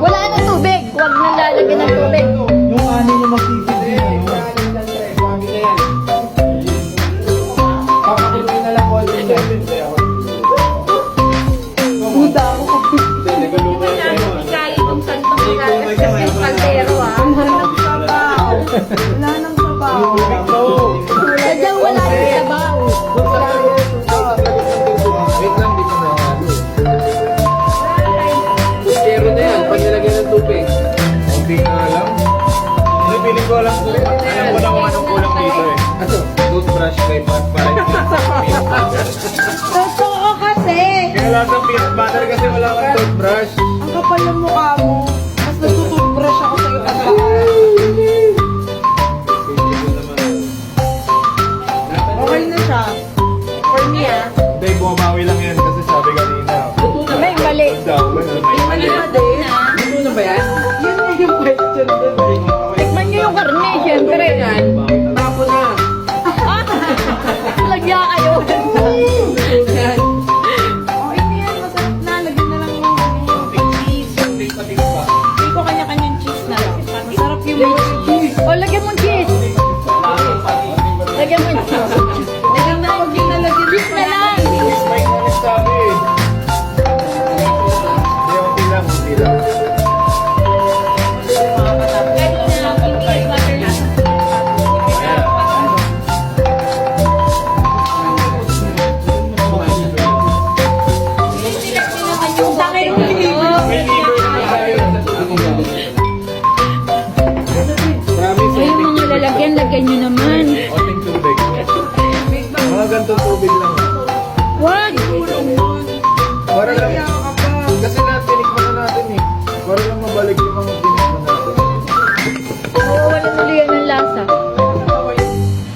Wala na tubig. Huwag na lalagyan ng tubig. Yung ani mo magtitindi. Papakuloy na lang all in yan. Puta ako kapit. Kaya itong santong kaldero Wala nang sabaw. Wala nang sabaw. Sadyang wala ng sabaw. Wait lang, di ko na halo. Pero na yan, pag nilagyan ng tubig. Hindi nga lang. Hindi, piling ko alam ko. Alam ko na kung anong kulang dito eh. Ano? Toothbrush kay Pat para Totoo kasi. Kaya lahat ng peanut butter kasi wala kang toothbrush. Ang kapal ng mukha mo. Mas natututbrush ako sa iba. Okay na siya. For me Hindi, bumabawi lang yan kasi sabi kanina. May mali. Daw, may mali. Ano na ba yan? Yun na yung question doon. Tikman nyo yung karne, syempre. Tapo na. Lagyan kayo. Okay na yan. Masarap na. Lagyan na lang yung cheese. Hindi ko kanya-kanyang cheese na lang. Masarap yung cheese. O, lagyan mo cheese. Lagyan mo cheese. Lagyan na. Huwag yung nalagyan. Cheese na lang. May kulit sabi eh. Hindi, okay lang, okay lang. Yung sakit mo. May liver na tayo. Promise, Ayun mga lalagyan, lagyan nyo naman. onting tubig. Mga gantong tubig lang. Wag. Para lang. Kasi tinikman na natin eh. Para lang mabalik yung mga tinikman natin. Oo, wala tuloy yan ng lasa.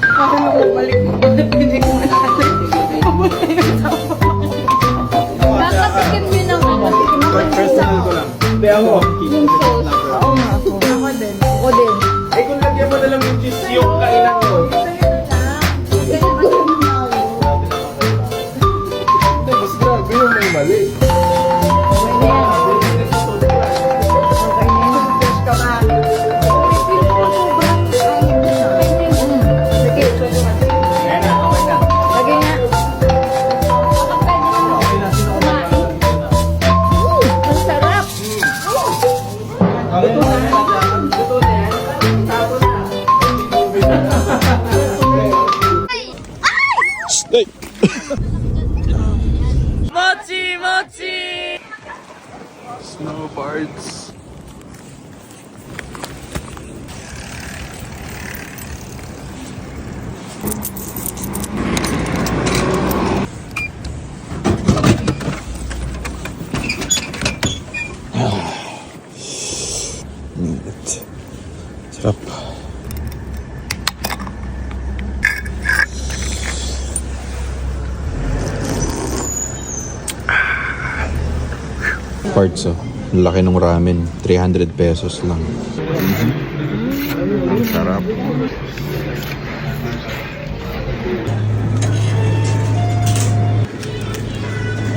Parang nagbalik mo. Binig mo natin. Kakatikim nyo ng ano. Personal ko lang. Hindi ako. Yung sauce. Oo nga ako. Ako din. Ako din. Eh kung lagyan mo na lang yung cheese yung kainan ko. Hindi, mas grabe yung may mali. Sige. Ayan na, okay na. Lagay nga. Okay na, sino kumain? Ang sarap. Okay na, luto na yan. Tapos na. Tubig na. Snowboards. Sarap. Parts oh. Laki ng ramen. 300 pesos lang. Ang sarap.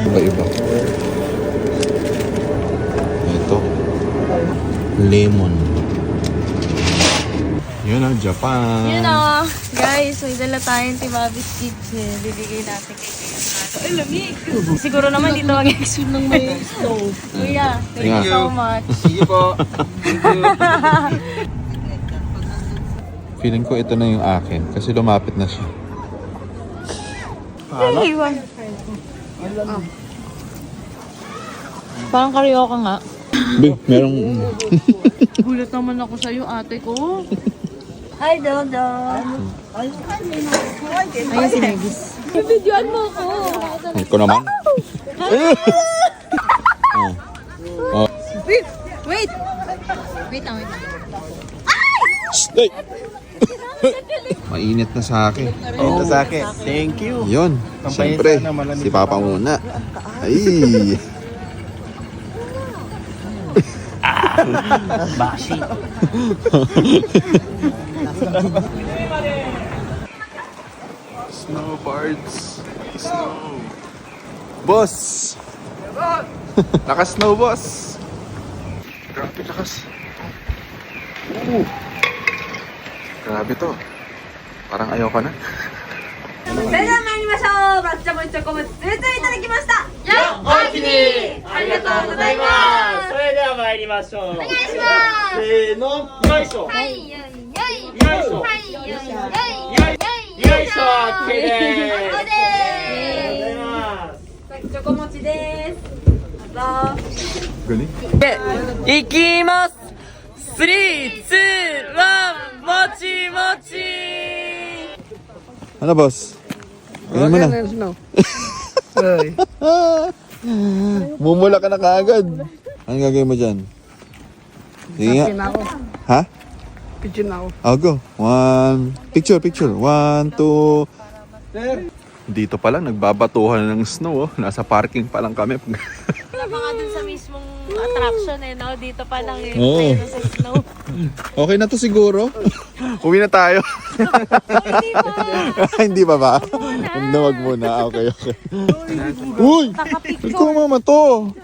Iba-iba. Ito. Lemon. Yun ah, Japan. Yun o. Guys, may dala tayong Tibabis Kitchen. Bibigay natin kay Kuya Sato. Ay, lamig. Siguro naman dito mag-explode ng may stove. Kuya, thank you so much. Sige po. Feeling ko ito na yung akin kasi lumapit na siya. Hey, iwan. Parang karaoke nga. Be, merong... Gulat naman ako sa'yo, ate ko. Hi, Dodo. Ayun si Megis. Bibidyoan mo ako. Ito naman. Oh. Wait! Wait! Wait lang, wait lang. Ay! Mainit na sa akin. Mainit na sa akin. Thank you. Yun. Siyempre, si Papa muna. Ay! Bashi. Snowboards. Snow. Boss! Naka-snow, boss! Grabe lakas. Grabe to. Parang ayaw ka na. それでは参りましょう。抹茶もチョコもついていただきました。よっ、おいちにありがとうございます。それでは参りましょう。お願いします。せーの、よいしょ。はい、よいよい。よいしょ。はい、よいよい。よいしょ、オッケーでーす。そうでありがとうございます。す。チョコ餅です。どうぞ。 Galing. いきます3、2、1もちもち Ano, boss? Ganyan mo na. Mumula ka na kaagad. Anong gagawin mo dyan? Sige nga. Ha? Picture na ako. I'll go. Picture. 1, 2. Dito pa lang, nagbabatuhan ng snow. Oh. Nasa parking pa lang kami. Wala pa nga dun sa mismong attraction no? Dito pa lang Oo. tayo sa snow. Okay na to siguro. Uwi na tayo. Hindi pa ba? Wag muna. Okay. Uy! Ikaw mama to.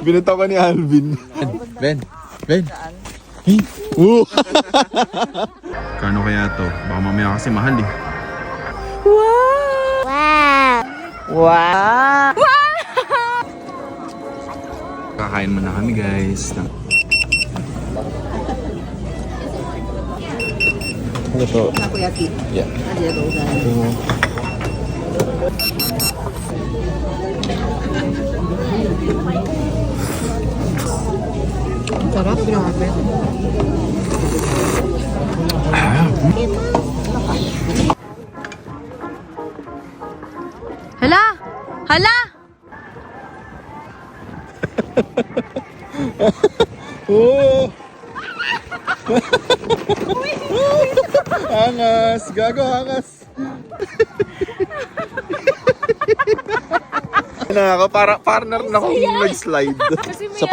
Binato ka ni Alvin. Ben. Hey. Kano kaya to? Baka mamaya kasi mahal eh. Wow! Kakain muna kami guys. Ano to? Takoyaki. Yeah. Sarap, grabe. Hala! Hala! Oh! Angas! Gago, angas! Partner na akong nag-slide. Isa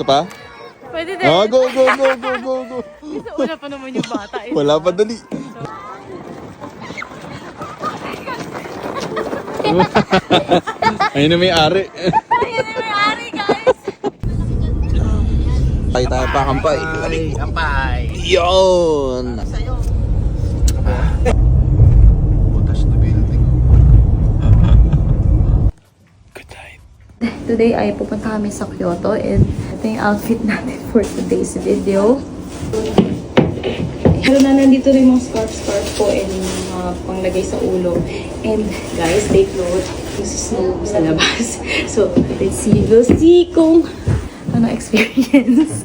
pa? Pwede din. Ah, go! Wala pa naman yung bata eh. Wala pa dali. Ayun na may ari. Ayan na may ari guys. Tayo pa kampay. Kampay. Yun! Butas na building. Good night. Today ay pupunta kami sa Kyoto and ito yung outfit natin for today's video. Pero nandito rin mga scarf ko and mga panglagay sa ulo. And guys, take note, yung snow sa labas. So, let's see. We'll see kung ano experience.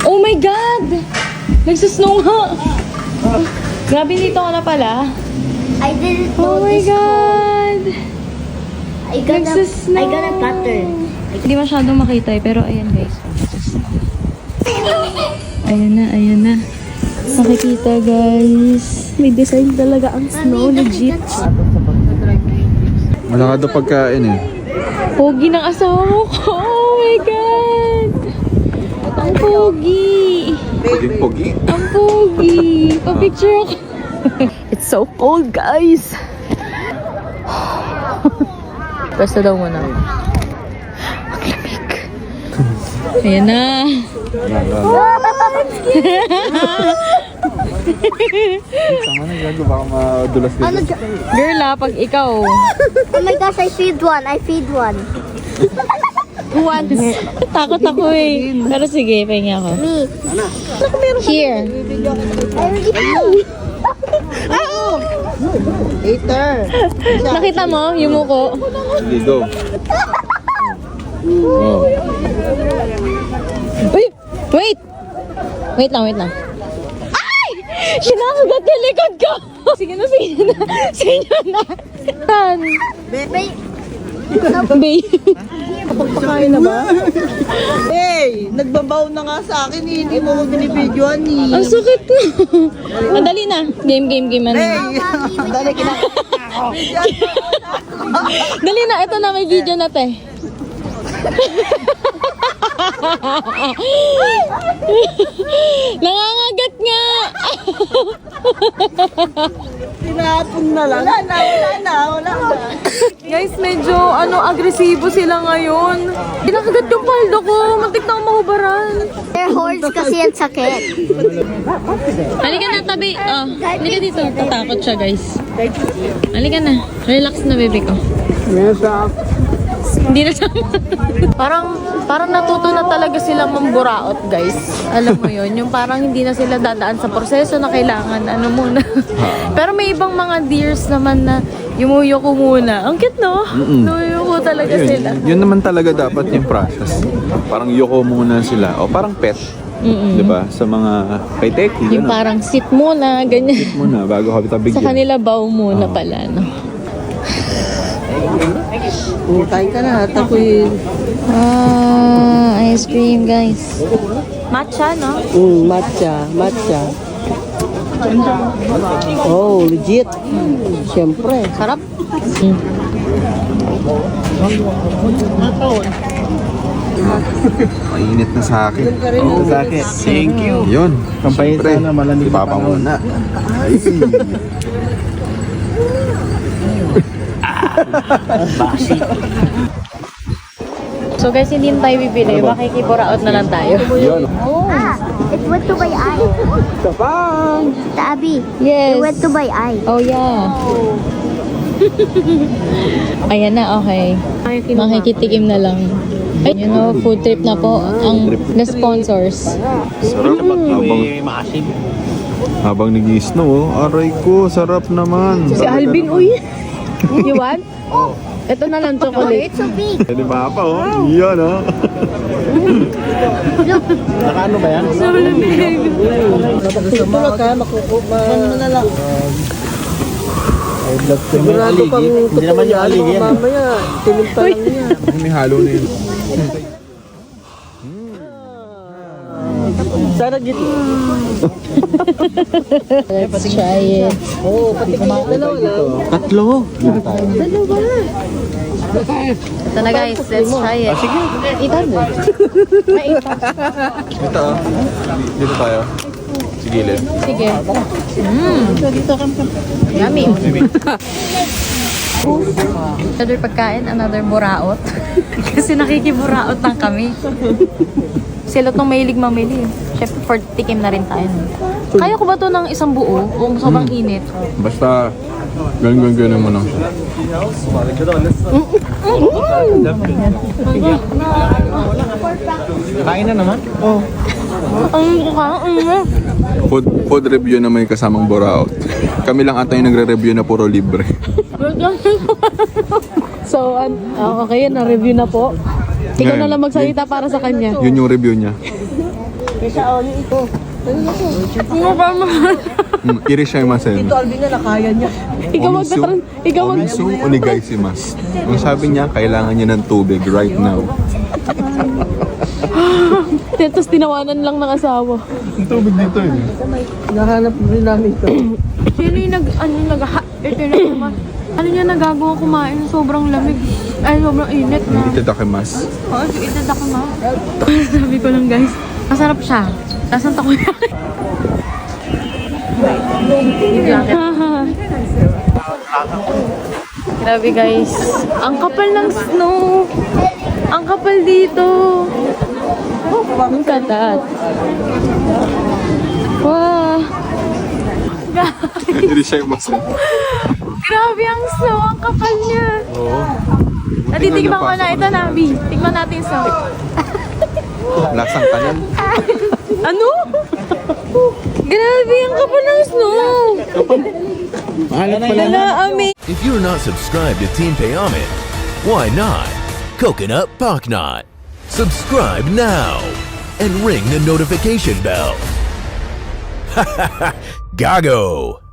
Oh my God! Nagsusnow nga! Grabe, dito ka na pala. I didn't Oh my God! I got Nagsusnow! a pattern. Hindi masyadong makita eh, pero ayan guys. Ayan na. Nakikita guys. May design talaga ang snow, legit. Wala ka daw pagkain eh. Pogi ng asawa ko. Oh my God! Ang pogi! Pogi. Ang pogi! Pa-picture ako. It's so cold guys! Pwesto daw muna. Ang lamig. Ayan na. Sama na gago, baka madulas dito. Girl pag ikaw. Oh my gosh, I feed one. Once. Takot ako eh. Pero sige, pahinga ako. Me. Here. I already ate. Later. Nakita mo yung muko? Sige, go. Oh. Uy! Wait! Wait lang. Ay! Sinakagat yung likod ko! Sige na. Tan. May Bay. Pagpakain na ba? Hey, nagbabaw na nga sa akin. Hindi mo ko binibidyoan ni. Ang sakit na. Madali na. Game. Ano. Hey, dali Dali na. Ito na. May video na te. Nangangagat nga. Tinapon na lang. Wala na. Guys, medyo agresibo sila ngayon. Pinakagat yung paldo ko. Muntik na akong mahubaran. They're hordes kasi ang sakit. Halika na, tabi. Oh, halika dito. Tatakot siya, guys. Halika na. Relax na, baby ko. Hindi na siya. Parang natuto na talaga silang mamburaot, guys. Alam mo yon, yung parang hindi na sila dadaan sa proseso na kailangan muna. Pero may ibang mga deers naman na yumuyuko muna. Ang cute, no? Yumuyuko talaga sila. Yun naman talaga dapat yung process. Parang yuko muna sila. O parang pet. Diba? Sa mga kay Teki. Yung parang sit muna, ganyan. Muna bago ka Sa bigyan. kanila bow muna pala, no? Kain ka na. Takoy. Ice cream, guys. Matcha, no? Matcha. Oh, legit. Siyempre. Sarap. Mainit na sa akin. Sa akin. Thank you. Yun. Kampayin Siyempre, sana, malamig na Papa panahon. muna. Ay. So guys, hindi na tayo bibili. Makikiburaot na lang tayo. Yun. It went to my eye. Abby, Yes. it went to my eye. Oh, yeah. Ayan na, okay. Makikitikim na lang. Ay, you know, food trip na po ang the sponsors. Sarap. Habang nag-i-snow, oh. Aray ko, sarap naman. Si Alvin, uy. You want? Ito na lang chocolate. It's so big. Pwede pa pa, oh. Yan, oh. Nakaano ba yan? Tulog ka, makukuha mo na lang. Ay, blood ko yung Sigurado aligi. pang Hindi naman yung aligi yan. Mamaya, tinig pa lang yan. May halo na yun. Sana gito. Let's try it. Oo, pati kayo dalawa lang. Tatlo. Ito na guys, let's try it. Sige. Itan mo. Ito, oh. Dito tayo. Sa gilid. Sige. Yummy. Another pagkain, another buraot. Kasi nakikiburaot lang kami. Sila tong mahilig mamili. Siyempre, for tikim na rin tayo. Kaya ko ba to ng isang buo? O sobrang init? Basta, ganun mo lang siya. Kain na naman? Oo. Ang mukha, Food review na may kasamang buraot. Kami lang ata yung nagre-review na puro libre. So, okay, na-review na po. Ikaw na lang magsalita para sa kanya. Yun yung review niya. Irishimasen. Ito, Alvin na nakaya niya. Ikaw ikaw Omisu onigaishimasu. Ang sabi niya, kailangan niya ng tubig right now. Tapos tinawanan lang ng asawa. Ang tubig dito eh. Nahanap rin namin ito. Sino yung ito na ano niya nagagawa kumain sobrang lamig. Ay, sobrang init na. Itadakimasu. Oo, init ako na. Sabi ko lang guys, masarap siya. Nasaan ako yan? Grabe guys. Ang kapal ng snow. Ang kapal dito. Ang katat. Wow. Irishimasen. Grabe ang snow. Ang kapal niya. Oo. Natitikman ko na. Ito, Nabi. Tikman natin yung snow. Lasang kanan. Ano? Grabe ang kapal ng snow. Mahalat pala na. Wala, ami. If you're not subscribed to Team Payomet, why not? Coconut Pocknot. Subscribe now and ring the notification bell. Gago!